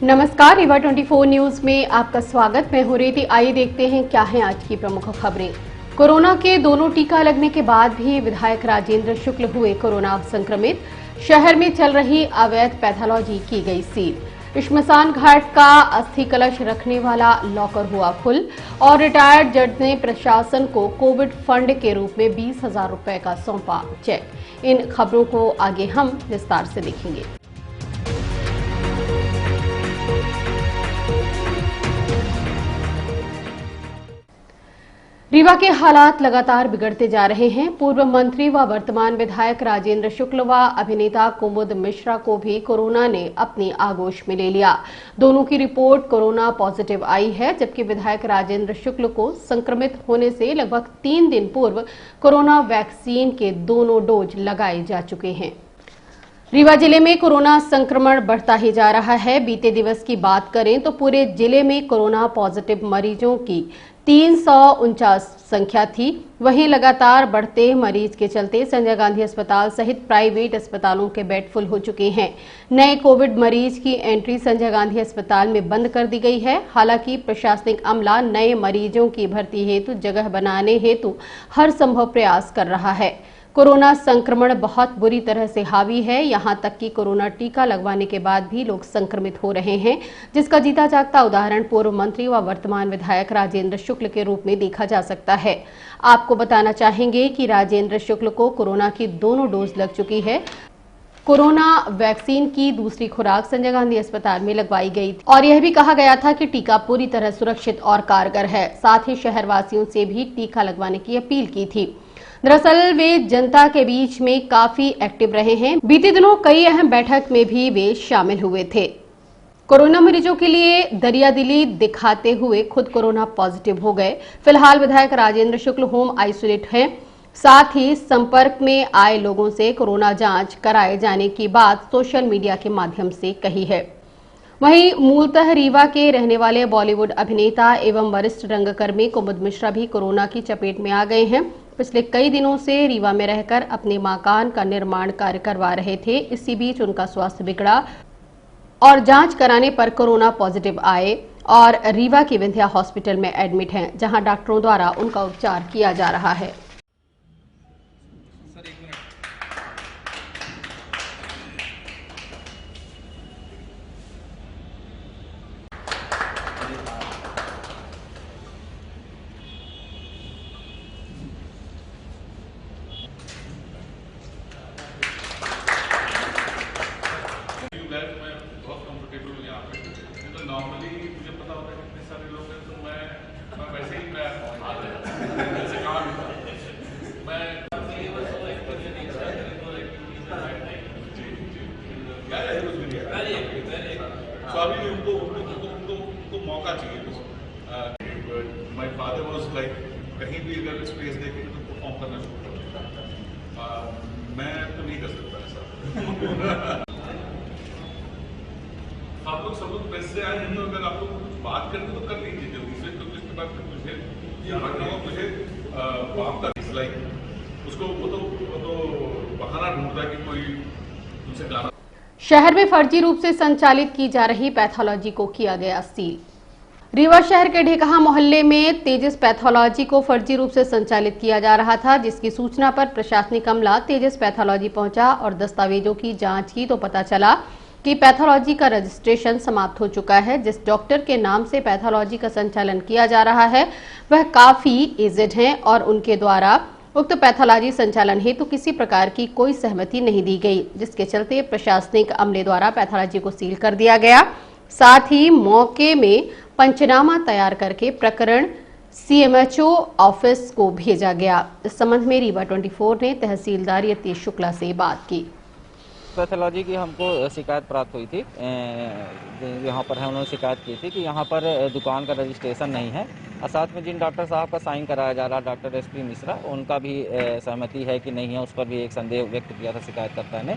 नमस्कार, रीवा 24 न्यूज में आपका स्वागत। मैं हूं रेती। आइए देखते हैं क्या हैं आज की प्रमुख खबरें। कोरोना के दोनों टीका लगने के बाद भी विधायक राजेंद्र शुक्ल हुए कोरोना संक्रमित। शहर में चल रही अवैध पैथोलॉजी की गई सील। श्मशान घाट का अस्थि कलश रखने वाला लॉकर हुआ फुल और रिटायर्ड जज ने प्रशासन को कोविड फंड के रूप में 20,000 रुपए का सौंपा चेक। इन खबरों को आगे हम विस्तार से देखेंगे। रीवा के हालात लगातार बिगड़ते जा रहे हैं। पूर्व मंत्री व वर्तमान विधायक राजेंद्र शुक्ल व अभिनेता कुमुद मिश्रा को भी कोरोना ने अपनी आगोश में ले लिया। दोनों की रिपोर्ट कोरोना पॉजिटिव आई है, जबकि विधायक राजेंद्र शुक्ल को संक्रमित होने से लगभग 3 दिन पूर्व कोरोना वैक्सीन के दोनों डोज लगाए जा चुके हैं। रीवा जिले में कोरोना संक्रमण बढ़ता ही जा रहा है। बीते दिवस की बात करें तो पूरे जिले में कोरोना पॉजिटिव मरीजों की 349 संख्या थी। वहीं लगातार बढ़ते मरीज के चलते संजय गांधी अस्पताल सहित प्राइवेट अस्पतालों के बेड फुल हो चुके हैं। नए कोविड मरीज की एंट्री संजय गांधी अस्पताल में बंद कर दी गई है। हालांकि प्रशासनिक अमला नए मरीजों की भर्ती हेतु जगह बनाने हेतु हर संभव प्रयास कर रहा है। कोरोना संक्रमण बहुत बुरी तरह से हावी है। यहां तक कि कोरोना टीका लगवाने के बाद भी लोग संक्रमित हो रहे हैं, जिसका जीता जागता उदाहरण पूर्व मंत्री व वर्तमान विधायक राजेंद्र शुक्ल के रूप में देखा जा सकता है। आपको बताना चाहेंगे कि राजेंद्र शुक्ल को कोरोना की दोनों डोज लग चुकी है। कोरोना वैक्सीन की दूसरी खुराक संजय गांधी अस्पताल में लगवाई गई और यह भी कहा गया था कि टीका पूरी तरह सुरक्षित और कारगर है। साथ ही शहरवासियों से भी टीका लगवाने की अपील की थी। दरअसल वे जनता के बीच में काफी एक्टिव रहे हैं। बीते दिनों कई अहम बैठक में भी वे शामिल हुए थे। कोरोना मरीजों के लिए दरियादिली दिखाते हुए खुद कोरोना पॉजिटिव हो गए। फिलहाल विधायक राजेंद्र शुक्ल होम आइसोलेट हैं। साथ ही संपर्क में आए लोगों से कोरोना जांच कराए जाने की बात सोशल मीडिया के माध्यम से कही है। वहीं मूलतः रीवा के रहने वाले बॉलीवुड अभिनेता एवं वरिष्ठ रंगकर्मी कुमुद मिश्रा भी कोरोना की चपेट में आ गए हैं। पिछले कई दिनों से रीवा में रहकर अपने मकान का निर्माण कार्य करवा रहे थे। इसी बीच उनका स्वास्थ्य बिगड़ा और जांच कराने पर कोरोना पॉजिटिव आए और रीवा की विंध्या हॉस्पिटल में एडमिट हैं, जहां डॉक्टरों द्वारा उनका उपचार किया जा रहा है। नॉर्मली मुझे पता होता है कि इतने सारे लोग हैं, तो मैं वैसे ही मैं ऐसे कहा भी था मैं तो अभी उनको मौका चाहिए। माय फादर वाज लाइक कहीं भी अगर स्पेस देखेंगे तो परफॉर्म करना शुरू कर देता। मैं तो नहीं कर सकता ऐसा। आप लोग सब लोग पैसे आए हैं, तो अगर आप लोग कुछ बात करते तो कर लीजिए जल्दी से, तो इसके बाद फिर मुझे वहाँ का लाइक उसको वो तो बहाना ढूंढता कि कोई उनसे गाना। शहर में फर्जी रूप से संचालित की जा रही पैथोलॉजी को किया गया सील। रीवा शहर के ढेकहा मोहल्ले में तेजस पैथोलॉजी को फर्जी रूप से संचालित किया जा रहा था, जिसकी सूचना पर प्रशासनिक अमला तेजस पैथोलॉजी पहुंचा और दस्तावेजों की जांच की तो पता चला कि पैथोलॉजी का रजिस्ट्रेशन समाप्त हो चुका है। जिस डॉक्टर के नाम से पैथोलॉजी का संचालन किया जा रहा है वह काफी एजेड हैं और उनके द्वारा उक्त पैथोलॉजी संचालन हेतु किसी प्रकार की कोई सहमति नहीं दी गई, जिसके चलते प्रशासनिक अमले द्वारा पैथोलॉजी को सील कर दिया गया। साथ ही मौके में पंचनामा तैयार करके प्रकरण CMHO ऑफिस को भेजा गया। इस संबंध में रीवा 24 ने तहसीलदार यतीश शुक्ला से बात की। पैथोलॉजी की हमको शिकायत प्राप्त हुई थी। यहाँ पर हम लोगों ने शिकायत की थी कि यहाँ पर दुकान का रजिस्ट्रेशन नहीं है और साथ में जिन डॉक्टर साहब का साइन कराया जा रहा, डॉक्टर SP मिश्रा, उनका भी सहमति है कि नहीं है, उस पर भी एक संदेह व्यक्त किया था शिकायतकर्ता ने।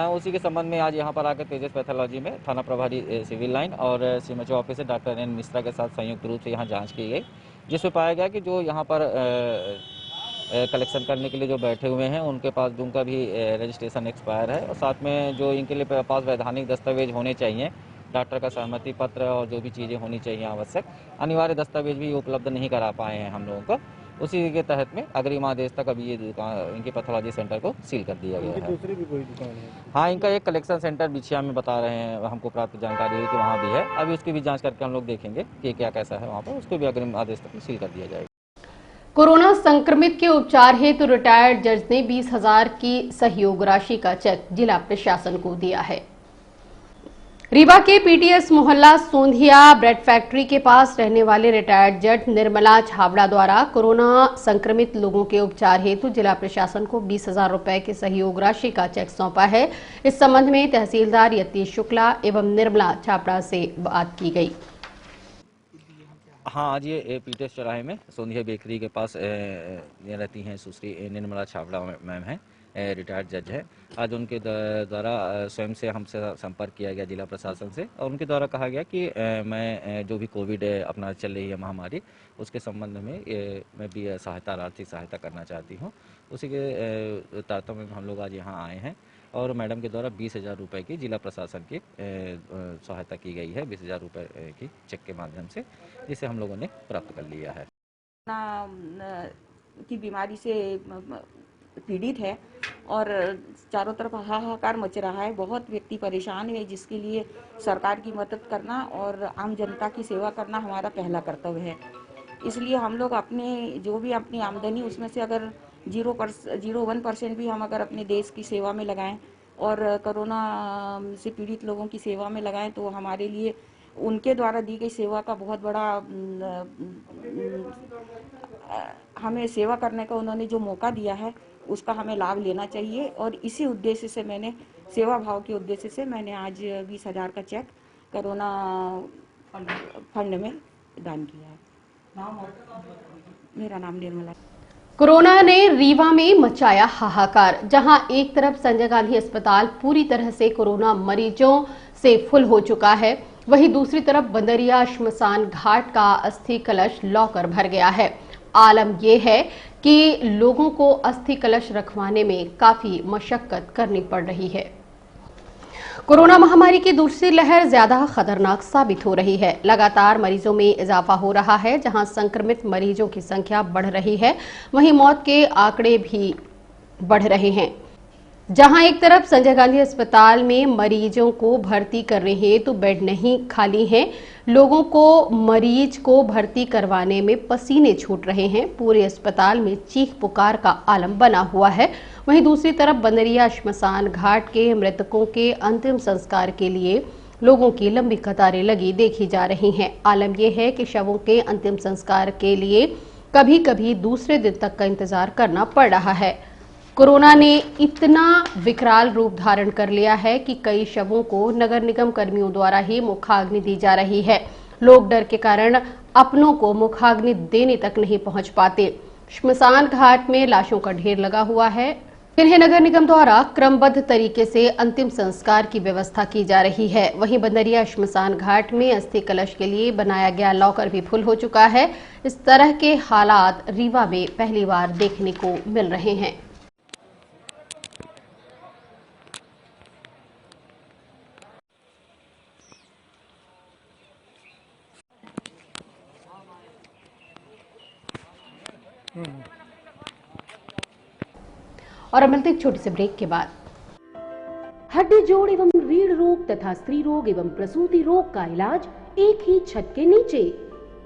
उसी के संबंध में आज यहाँ पर आकर तेजस पैथोलॉजी में थाना प्रभारी सिविल लाइन और CMHO ऑफिस से डॉक्टर N मिश्रा के साथ संयुक्त रूप से यहाँ जाँच की गई, जिसमें पाया गया कि जो यहाँ पर कलेक्शन करने के लिए जो बैठे हुए हैं उनके पास उनका भी रजिस्ट्रेशन एक्सपायर है और साथ में जो इनके लिए पास वैधानिक दस्तावेज होने चाहिए डॉक्टर का सहमति पत्र और जो भी चीज़ें होनी चाहिए आवश्यक अनिवार्य दस्तावेज भी उपलब्ध नहीं करा पाए हैं हम लोगों को। उसी के तहत में अग्रिम आदेश तक अभी ये दुकान इनके पैथोलॉजी सेंटर को सील कर दिया गया है। दूसरी भी कोई दुकान है? हाँ, इनका एक कलेक्शन सेंटर बिछिया में बता रहे हैं, हमको प्राप्त जानकारी हुई कि वहाँ भी है। अभी उसकी भी जांच करके हम लोग देखेंगे कि क्या कैसा है वहाँ पर, उसको भी अग्रिम आदेश तक सील कर दिया जाएगा। कोरोना संक्रमित के उपचार हेतु रिटायर्ड जज ने 20,000 की सहयोग राशि का चेक जिला प्रशासन को दिया है। रीवा के पीटीएस मोहल्ला सोंधिया ब्रेड फैक्ट्री के पास रहने वाले रिटायर्ड जज निर्मला छाबड़ा द्वारा कोरोना संक्रमित लोगों के उपचार हेतु जिला प्रशासन को 20,000 रुपए की सहयोग राशि का चेक सौंपा है। इस संबंध में तहसीलदार यतीश शुक्ला एवं निर्मला छाबड़ा से बात की गई। हाँ, आज ये पीटीएस चौराहे में सोंधिया बेकरी के पास ये रहती हैं सुश्री निर्मला छाबड़ा मैम हैं, रिटायर्ड जज है। आज उनके द्वारा स्वयं से हमसे संपर्क किया गया जिला प्रशासन से और उनके द्वारा कहा गया कि मैं जो भी कोविड अपना चल रही है महामारी उसके संबंध में मैं भी आर्थिक सहायता करना चाहती हूँ। उसी के तारतम्य में हम लोग आज यहाँ आए हैं और मैडम के द्वारा 20,000 रुपये की जिला प्रशासन की सहायता की गई है, 20,000 रुपये की चेक के माध्यम से, जिसे हम लोगों ने प्राप्त कर लिया है। की बीमारी से पीड़ित है और चारों तरफ हाहाकार मच रहा है, बहुत व्यक्ति परेशान है, जिसके लिए सरकार की मदद करना और आम जनता की सेवा करना हमारा पहला कर्तव्य है। इसलिए हम लोग अपने जो भी अपनी आमदनी उसमें से अगर 0.01% भी हम अगर अपने देश की सेवा में लगाएं और कोरोना से पीड़ित लोगों की सेवा में लगाएं तो हमारे लिए उनके द्वारा दी गई सेवा का बहुत बड़ा हमें सेवा करने का उन्होंने जो मौका दिया है उसका हमें लाभ लेना चाहिए। और इसी उद्देश्य से मैंने सेवा भाव के उद्देश्य से मैंने आज 20,000 का चेक कोरोना फंड में दान किया है। मेरा नाम निर्मला। कोरोना ने रीवा में मचाया हाहाकार। जहां एक तरफ संजय गांधी अस्पताल पूरी तरह से कोरोना मरीजों से फुल हो चुका है, वहीं दूसरी तरफ बंदरिया श्मशान घाट का अस्थि कलश लॉकर भर गया है। आलम यह है कि लोगों को अस्थि कलश रखवाने में काफी मशक्कत करनी पड़ रही है। कोरोना महामारी की दूसरी लहर ज्यादा खतरनाक साबित हो रही है। लगातार मरीजों में इजाफा हो रहा है। जहां संक्रमित मरीजों की संख्या बढ़ रही है, वहीं मौत के आंकड़े भी बढ़ रहे हैं। जहां एक तरफ संजय गांधी अस्पताल में मरीजों को भर्ती कर रहे हैं तो बेड नहीं खाली हैं। लोगों को मरीज को भर्ती करवाने में पसीने छूट रहे हैं। पूरे अस्पताल में चीख पुकार का आलम बना हुआ है। वहीं दूसरी तरफ बंदरिया श्मशान घाट के मृतकों के अंतिम संस्कार के लिए लोगों की लंबी कतारें लगी देखी जा रही हैं। आलम यह है कि शवों के अंतिम संस्कार के लिए कभी कभी दूसरे दिन तक का इंतजार करना पड़ रहा है। कोरोना ने इतना विकराल रूप धारण कर लिया है कि कई शवों को नगर निगम कर्मियों द्वारा ही मुखाग्नि दी जा रही है। लोग डर के कारण अपनों को मुखाग्नि देने तक नहीं पहुंच पाते। श्मशान घाट में लाशों का ढेर लगा हुआ है, जिन्हें नगर निगम द्वारा क्रमबद्ध तरीके से अंतिम संस्कार की व्यवस्था की जा रही है। वहीं बंदरिया श्मशान घाट में अस्थि कलश के लिए बनाया गया लॉकर भी फुल हो चुका है। इस तरह के हालात रीवा में पहली बार देखने को मिल रहे हैं। और अब मिलते एक छोटे से ब्रेक के बाद। हड्डी जोड़ एवं रीढ़ रोग तथा स्त्री रोग एवं प्रसूति रोग का इलाज एक ही छत के नीचे।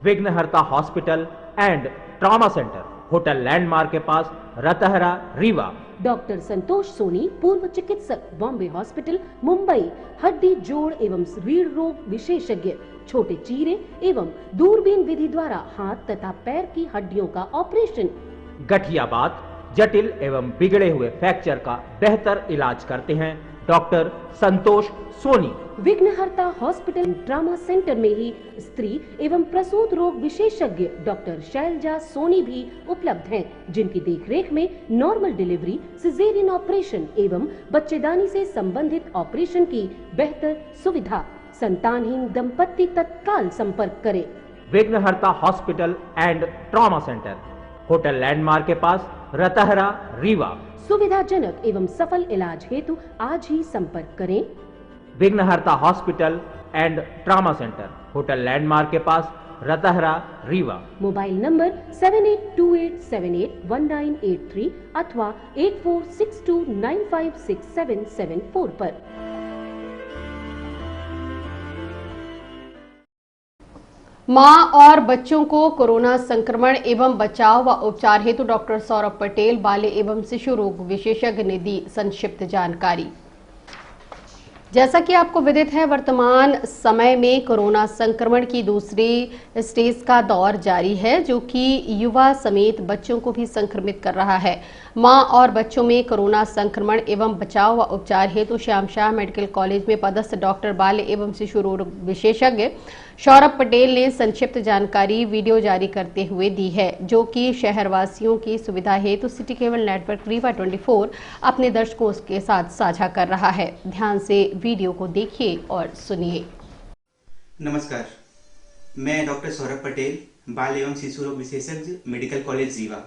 विघ्नहर्ता hospital and trauma centre, hotel landmark के पास, रतहरा, रीवा। डॉक्टर संतोष सोनी, पूर्व चिकित्सक, बॉम्बे हॉस्पिटल, मुंबई। हड्डी जोड़ एवं रीढ़ रोग विशेषज्ञ, छोटे चीरे एवं दूरबीन विधि द्वारा हाथ तथा पैर की हड्डियों का ऑपरेशन। गठियाबात, जटिल एवं बिगड़े हुए फ्रैक्चर का बेहतर इलाज करते हैं डॉक्टर संतोष सोनी। विघ्नहर्ता हॉस्पिटल ट्रॉमा सेंटर में ही स्त्री एवं प्रसूत रोग विशेषज्ञ डॉक्टर शैलजा सोनी भी उपलब्ध हैं, जिनकी देखरेख में नॉर्मल डिलीवरी, सिजेरियन ऑपरेशन एवं बच्चेदानी से संबंधित ऑपरेशन की बेहतर सुविधा। संतानहीन दंपत्ति तत्काल संपर्क करें। विघ्नहर्ता hospital and trauma centre, hotel landmark के पास, रतहरा, रीवा। सुविधाजनक एवं सफल इलाज हेतु आज ही संपर्क करें। विघ्नहर्ता hospital and trauma centre, hotel landmark के पास, रतहरा, रीवा। मोबाइल नंबर 7828781983 अथवा 8462956774 पर। मां और बच्चों को कोरोना संक्रमण एवं बचाव व उपचार हेतु डॉक्टर सौरभ पटेल, बाल एवं शिशु रोग विशेषज्ञ ने दी संक्षिप्त जानकारी। जैसा कि आपको विदित है, वर्तमान समय में कोरोना संक्रमण की दूसरी स्टेज का दौर जारी है, जो कि युवा समेत बच्चों को भी संक्रमित कर रहा है। मां और बच्चों में कोरोना संक्रमण एवं बचाव व उपचार हेतु श्याम शाह मेडिकल कॉलेज में पदस्थ डॉक्टर बाल एवं शिशु रोग विशेषज्ञ सौरभ पटेल ने संक्षिप्त जानकारी वीडियो जारी करते हुए दी है, जो कि शहरवासियों की सुविधा हेतु सिटी केबल नेटवर्क रीवा 24 अपने दर्शकों के साथ साझा कर रहा है। ध्यान से वीडियो को देखिए और सुनिए। नमस्कार, मैं डॉक्टर सौरभ पटेल, बाल एवं शिशु रोग विशेषज्ञ, मेडिकल कॉलेज रीवा।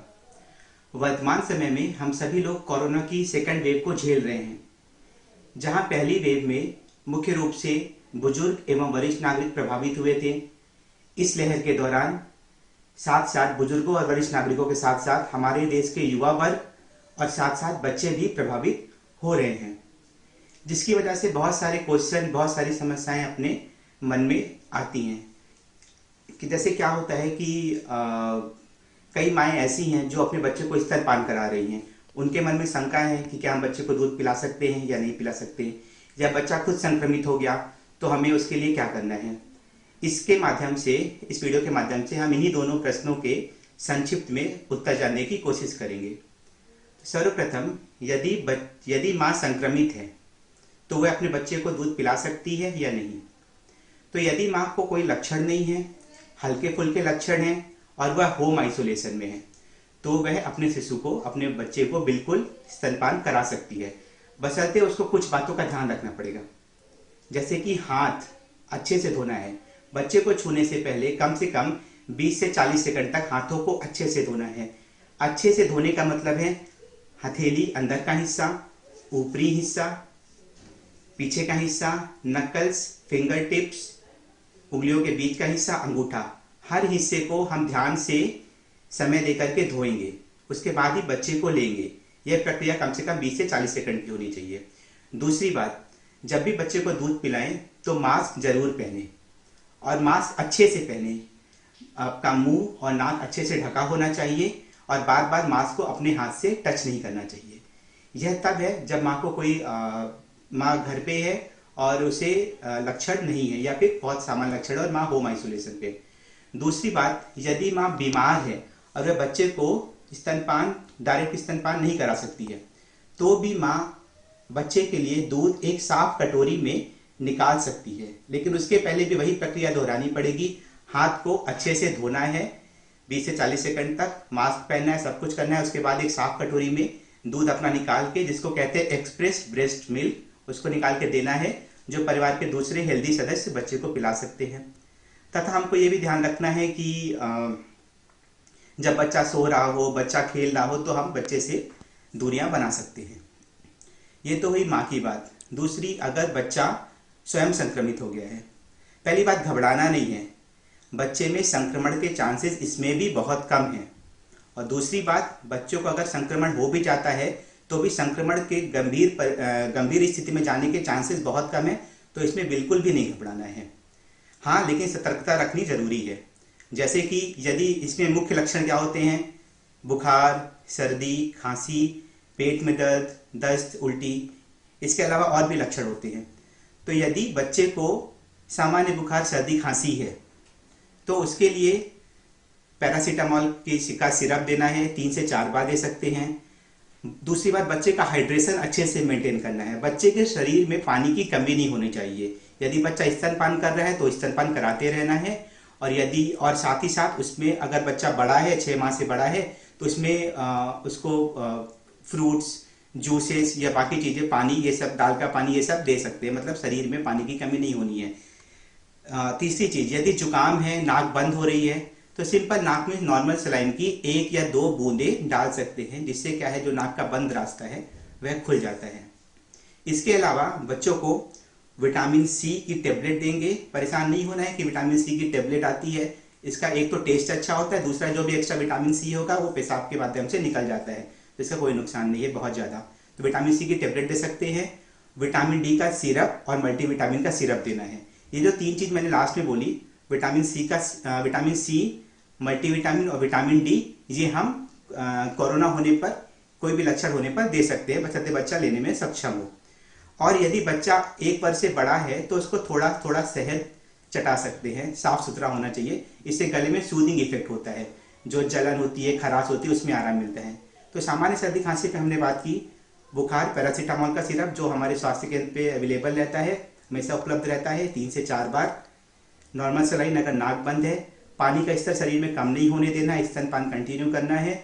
वर्तमान समय में हम सभी लोग कोरोना की सेकंड वेव को झेल रहे हैं, जहां पहली वेव में मुख्य रूप से बुजुर्ग एवं वरिष्ठ नागरिक प्रभावित हुए थे। इस लहर के दौरान साथ साथ बुजुर्गों और वरिष्ठ नागरिकों के साथ साथ हमारे देश के युवा वर्ग और साथ साथ बच्चे भी प्रभावित हो रहे हैं, जिसकी वजह से बहुत सारे क्वेश्चन, बहुत सारी समस्याएं अपने मन में आती हैं कि जैसे क्या होता है कि कई माएँ ऐसी हैं जो अपने बच्चे को स्तनपान करा रही हैं। उनके मन में शंका है कि क्या हम बच्चे को दूध पिला सकते हैं या नहीं पिला सकते, या बच्चा खुद संक्रमित हो गया तो हमें उसके लिए क्या करना है। इसके माध्यम से, इस वीडियो के माध्यम से हम इन्हीं दोनों प्रश्नों के संक्षिप्त में उत्तर जानने की कोशिश करेंगे। सर्वप्रथम, यदि माँ संक्रमित है तो वह अपने बच्चे को दूध पिला सकती है या नहीं। तो यदि माँ को कोई लक्षण नहीं है, हल्के फुल्के लक्षण हैं और वह होम आइसोलेशन में है, तो वह अपने शिशु को, अपने बच्चे को बिल्कुल स्तनपान करा सकती है, बशर्ते उसको कुछ बातों का ध्यान रखना पड़ेगा। जैसे कि हाथ अच्छे से धोना है, बच्चे को छूने से पहले कम से कम 20 से 40 सेकंड तक हाथों को अच्छे से धोना है। अच्छे से धोने का मतलब है हथेली अंदर का हिस्सा, ऊपरी हिस्सा, पीछे का हिस्सा, नकल्स, फिंगर टिप्स, उंगलियों के बीच का हिस्सा, अंगूठा, हर हिस्से को हम ध्यान से समय देकर के धोएंगे। उसके बाद ही बच्चे को लेंगे। यह प्रक्रिया कम से कम 20 से 40 सेकंड की होनी चाहिए। दूसरी बात, जब भी बच्चे को दूध पिलाएं तो मास्क जरूर पहने, और मास्क अच्छे से पहने। आपका मुंह और नाक अच्छे से ढका होना चाहिए और बार बार मास्क को अपने हाथ से टच नहीं करना चाहिए। यह तब है जब माँ को कोई माँ घर पे है और उसे लक्षण नहीं है या फिर बहुत सामान्य लक्षण और माँ होम आइसोलेशन पे। दूसरी बात, यदि माँ बीमार है और वह बच्चे को डायरेक्ट स्तनपान नहीं करा सकती है, तो भी माँ बच्चे के लिए दूध एक साफ कटोरी में निकाल सकती है, लेकिन उसके पहले भी वही प्रक्रिया दोहरानी पड़ेगी। हाथ को अच्छे से धोना है 20 से 40 सेकंड तक, मास्क पहनना है, सब कुछ करना है। उसके बाद एक साफ कटोरी में दूध अपना निकाल के, जिसको कहते हैं एक्सप्रेस ब्रेस्ट मिल्क, उसको निकाल के देना है, जो परिवार के दूसरे हेल्दी सदस्य बच्चे को पिला सकते हैं। तथा हमको ये भी ध्यान रखना है कि जब बच्चा सो रहा हो, बच्चा खेल रहा हो, तो हम बच्चे से दूरियां बना सकते हैं। ये तो हुई माँ की बात। दूसरी, अगर बच्चा स्वयं संक्रमित हो गया है, पहली बात घबराना नहीं है, बच्चे में संक्रमण के चांसेस इसमें भी बहुत कम हैं। और दूसरी बात, बच्चों को अगर संक्रमण हो भी जाता है तो भी संक्रमण के गंभीर स्थिति में जाने के चांसेस बहुत कम है, तो इसमें बिल्कुल भी नहीं घबराना है। हाँ, लेकिन सतर्कता रखनी जरूरी है। जैसे कि यदि इसमें मुख्य लक्षण क्या होते हैं, बुखार, सर्दी, खांसी, पेट में दर्द, दस्त, उल्टी, इसके अलावा और भी लक्षण होते हैं। तो यदि बच्चे को सामान्य बुखार, सर्दी, खांसी है, तो उसके लिए पैरासीटामोल का सिरप देना है, 3 से 4 बार दे सकते हैं। दूसरी बात, बच्चे का हाइड्रेशन अच्छे से मेंटेन करना है। बच्चे के शरीर में पानी की कमी नहीं होनी चाहिए। यदि बच्चा स्तनपान कर रहा है तो स्तनपान कराते रहना है। और साथ ही साथ उसमें अगर बच्चा बड़ा है, 6 माह से बड़ा है, तो उसमें उसको फ्रूट्स, जूसेस या बाकी चीजें, पानी, ये सब, दाल का पानी, ये सब दे सकते हैं। मतलब शरीर में पानी की कमी नहीं होनी है। तीसरी चीज, यदि जुकाम है, नाक बंद हो रही है, तो सिंपल नाक में नॉर्मल सलाइन की 1 या 2 बूंदें डाल सकते हैं, जिससे क्या है, जो नाक का बंद रास्ता है वह खुल जाता है। इसके अलावा बच्चों को विटामिन सी की टेबलेट देंगे। परेशान नहीं होना है कि विटामिन सी की टेबलेट आती है, इसका एक तो टेस्ट अच्छा होता है, दूसरा जो भी एक्स्ट्रा विटामिन सी होगा वो पेशाब के माध्यम से निकल जाता है, तो इसका कोई नुकसान नहीं है बहुत ज़्यादा। तो विटामिन सी की टेबलेट दे सकते हैं, विटामिन डी का सिरप और मल्टीविटामिन का सिरप देना है। ये जो 3 चीज़ मैंने लास्ट में बोली, विटामिन सी, मल्टीविटामिन और विटामिन डी, ये हम कोरोना होने पर, कोई भी लक्षण होने पर दे सकते हैं, बशर्ते बच्चा लेने में सक्षम हो। और यदि बच्चा 1 वर्ष से बड़ा है तो उसको थोड़ा थोड़ा शहद चटा सकते हैं, साफ सुथरा होना चाहिए, इससे गले में सूदिंग इफेक्ट होता है, जो जलन होती है, खराश होती है, उसमें आराम मिलता है। तो सामान्य सर्दी खांसी पे हमने बात की। बुखार, पैरासीटामोल का सिरप जो हमारे स्वास्थ्य केंद्र पे अवेलेबल रहता है, हमेशा उपलब्ध रहता है 3 से 4 बार। नॉर्मल सलाइन अगर नाक बंद है। पानी का स्तर शरीर में कम नहीं होने देना, स्तनपान कंटिन्यू करना है।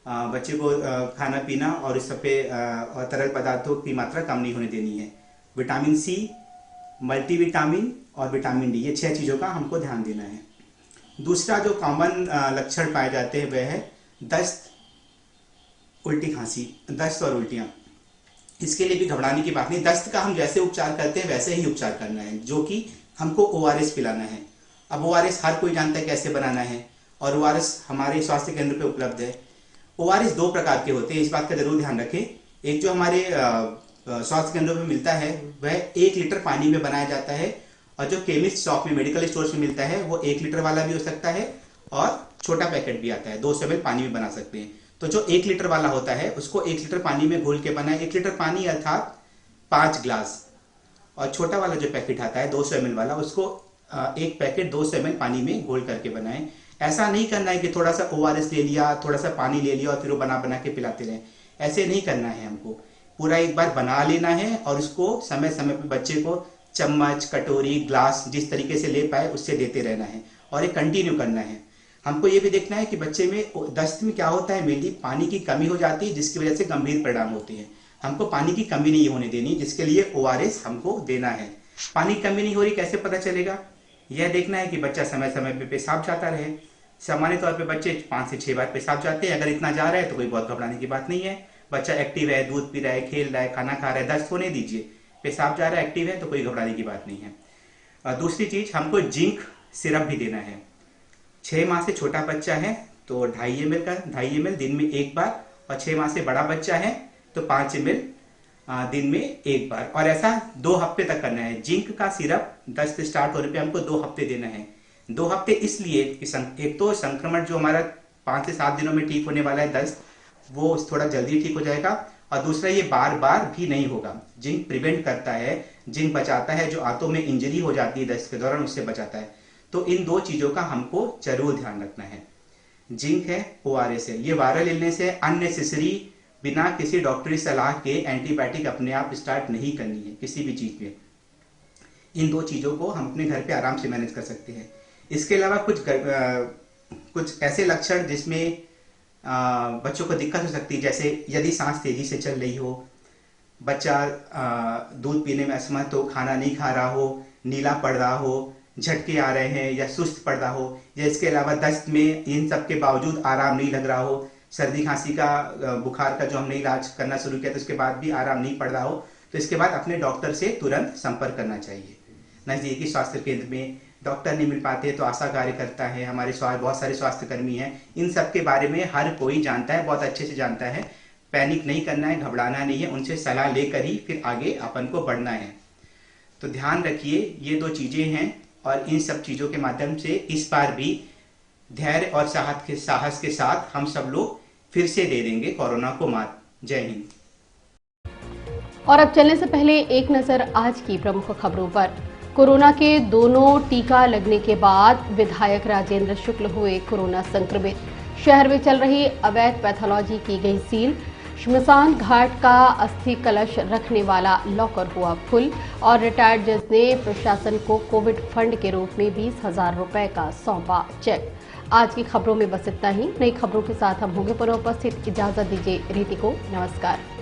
बच्चे को खाना पीना और इस सब पे और तरल पदार्थों की मात्रा कम नहीं होने देनी है। विटामिन सी, मल्टीविटामिन और विटामिन डी, ये 6 चीज़ों का हमको ध्यान देना है। दूसरा जो कॉमन लक्षण पाए जाते हैं वह है दस्त, उल्टी खांसी, दस्त और उल्टियाँ। इसके लिए भी घबराने की बात नहीं। दस्त का हम जैसे उपचार करते हैं वैसे ही उपचार करना है, जो कि हमको ORS पिलाना है। अब ORS हर कोई जानता है कैसे बनाना है, और ORS हमारे स्वास्थ्य केंद्र पे उपलब्ध है। ORS 2 प्रकार के होते हैं, इस बात का जरूर ध्यान रखें। एक जो हमारे स्वास्थ्य केंद्रों में मिलता है वह 1 लीटर पानी में बनाया जाता है, और जो केमिस्ट शॉप में, मेडिकल स्टोर्स में मिलता है वो 1 लीटर वाला भी हो सकता है, और छोटा पैकेट भी आता है, 200 ml पानी में बना सकते हैं। तो जो 1 लीटर वाला होता है उसको 1 लीटर पानी में घोल के बनाए, 1 लीटर पानी अर्थात 5 ग्लास। और छोटा वाला जो पैकेट आता है 200 ml वाला, उसको 1 पैकेट 200 ml पानी में घोल करके बनाएं। ऐसा नहीं करना है कि थोड़ा सा ORS ले लिया, थोड़ा सा पानी ले लिया और फिर वो बना बना के पिलाते रहें, ऐसे नहीं करना है। हमको पूरा एक बार बना लेना है और उसको समय समय पर बच्चे को चम्मच, कटोरी, ग्लास जिस तरीके से ले पाए उससे देते रहना है, और ये कंटिन्यू करना है। हमको ये भी देखना है कि बच्चे में दस्त में क्या होता है, मेनली पानी की कमी हो जाती है, जिसकी वजह से गंभीर परिणाम होते हैं। हमको पानी की कमी नहीं होने देनी, जिसके लिए ORS हमको देना है। पानी की कमी नहीं हो रही कैसे पता चलेगा, यह देखना है कि बच्चा समय समय पे पेशाब जाता रहे। सामान्य तौर पे बच्चे 5 से 6 बार पेशाब जाते हैं। अगर इतना जा रहा है तो कोई बहुत घबराने की बात नहीं है। बच्चा एक्टिव है, दूध पी रहा है, खेल रहा है, खाना खा रहा है, दस्त होने दीजिए। पेशाब जा रहा है, एक्टिव है, तो कोई घबराने की बात नहीं है। दूसरी चीज, हमको जिंक सिरप भी देना है। 6 माह से छोटा बच्चा है तो 2.5 ml दिन में 1 बार, और 6 माह से बड़ा बच्चा है तो 5 ml दिन में 1 बार, और ऐसा 2 हफ्ते तक करना है। जिंक का सिरप दस्त स्टार्ट होने पे हमको 2 हफ्ते देना है। 2 हफ्ते इसलिए कि एक तो संक्रमण जो हमारा 5 से 7 दिनों में ठीक होने वाला है दस्त, वो थोड़ा जल्दी ठीक हो जाएगा, और दूसरा ये बार बार भी नहीं होगा। जिंक प्रिवेंट करता है, जिंक बचाता है, जो आंतों में इंजरी हो जाती है दस्त के दौरान उससे बचाता है। तो इन 2 चीजों का हमको जरूर ध्यान रखना है। जिंक है, ORS है। ये वायरल इलनेस है, अननेसेसरी बिना किसी डॉक्टरी सलाह के एंटीबायोटिक अपने आप स्टार्ट नहीं करनी है किसी भी चीज में। इन 2 चीजों को हम अपने घर पे आराम से मैनेज कर सकते हैं। इसके अलावा कुछ ऐसे लक्षण जिसमें बच्चों को दिक्कत हो सकती है, जैसे यदि सांस तेजी से चल रही हो, बच्चा दूध पीने में असमर्थ हो, खाना नहीं खा रहा हो, नीला पड़ रहा हो, झटके आ रहे हैं या सुस्त पड़ रहा हो, या इसके अलावा दस्त में इन सब के बावजूद आराम नहीं लग रहा हो, सर्दी खांसी का, बुखार का जो हमने इलाज करना शुरू किया तो उसके बाद भी आराम नहीं पड़ रहा हो, तो इसके बाद अपने डॉक्टर से तुरंत संपर्क करना चाहिए। नजदीकी स्वास्थ्य केंद्र में डॉक्टर नहीं मिल पाते तो आशा कार्यकर्ता है, हमारे बहुत सारे स्वास्थ्य कर्मी हैं, इन सब के बारे में हर कोई जानता है, बहुत अच्छे से जानता है। पैनिक नहीं करना है, घबराना नहीं है, उनसे सलाह लेकर ही फिर आगे अपन को बढ़ना है। तो ध्यान रखिए, ये 2 चीजें हैं, और इन सब चीजों के माध्यम से इस बार भी धैर्य और साहस के साथ हम सब लोग फिर से दे देंगे कोरोना को मात। जय हिंद। और अब चलने से पहले एक नजर आज की प्रमुख खबरों पर। कोरोना के दोनों टीका लगने के बाद विधायक राजेंद्र शुक्ल हुए कोरोना संक्रमित। शहर में चल रही अवैध पैथोलॉजी की गई सील। श्मशान घाट का अस्थि कलश रखने वाला लॉकर हुआ फुल, और रिटायर्ड जज ने प्रशासन को कोविड फंड के रूप में 20,000 रुपए का सौंपा चेक। आज की खबरों में बस इतना ही। नई खबरों के साथ हम होंगे पुनः उपस्थित। इजाजत दीजिए रीति को। नमस्कार।